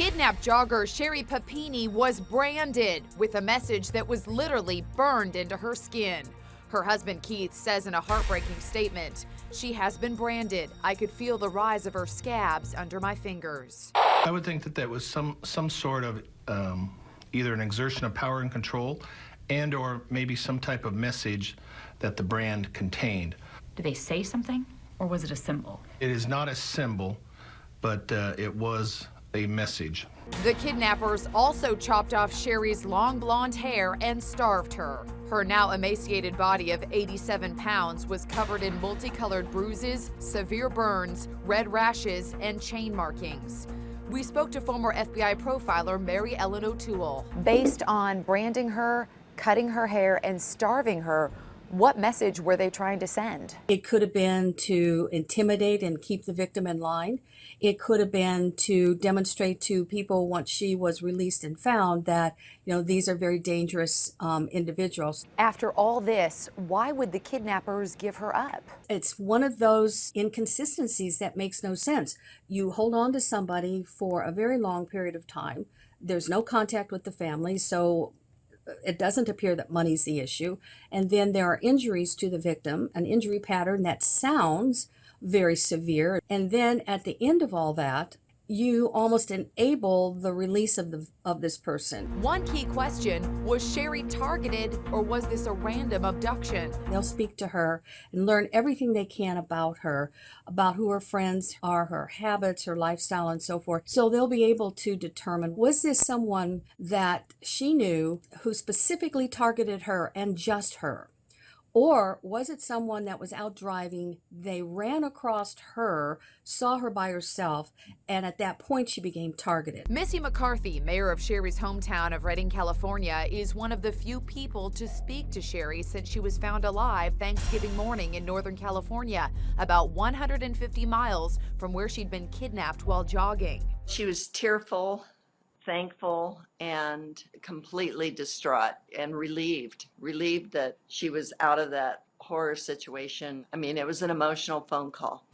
Kidnapped jogger Sherri Papini was branded with a message that was literally burned into her skin. Her husband Keith says in a heartbreaking statement, "She has been branded. I could feel the rise of her scabs under my fingers." I would think that that was some sort of either an exertion of power and control and or maybe some type of message that the brand contained. Did they say something, or was it a symbol? It is not a symbol, but it was a message. The kidnappers also chopped off Sherri's long blonde hair and starved her. Her now emaciated body of 87 pounds was covered in multicolored bruises, severe burns, red rashes, and chain markings. We spoke to former FBI profiler Mary Ellen O'Toole. Based on branding her, cutting her hair, and starving her, what message were they trying to send? It could have been to intimidate and keep the victim in line. It could have been to demonstrate to people once she was released and found that, these are very dangerous individuals. After all this, why would the kidnappers give her up? It's one of those inconsistencies that makes no sense. You hold on to somebody for a very long period of time. There's no contact with the family, so it doesn't appear that money's the issue. And then there are injuries to the victim, an injury pattern that sounds very severe. And then at the end of all that, you almost enable the release of this person. One key question, was Sherri targeted or was this a random abduction? They'll speak to her and learn everything they can about her, about who her friends are, her habits, her lifestyle, and so forth. So they'll be able to determine, was this someone that she knew who specifically targeted her and just her? Or was it someone that was out driving, they ran across her, saw her by herself, and at that point she became targeted? Missy McCarthy, mayor of Sherri's hometown of Redding, California, is one of the few people to speak to Sherri since she was found alive Thanksgiving morning in Northern California, about 150 miles from where she'd been kidnapped while jogging. She was tearful, thankful, and completely distraught and relieved that she was out of that horror situation. I mean, it was an emotional phone call.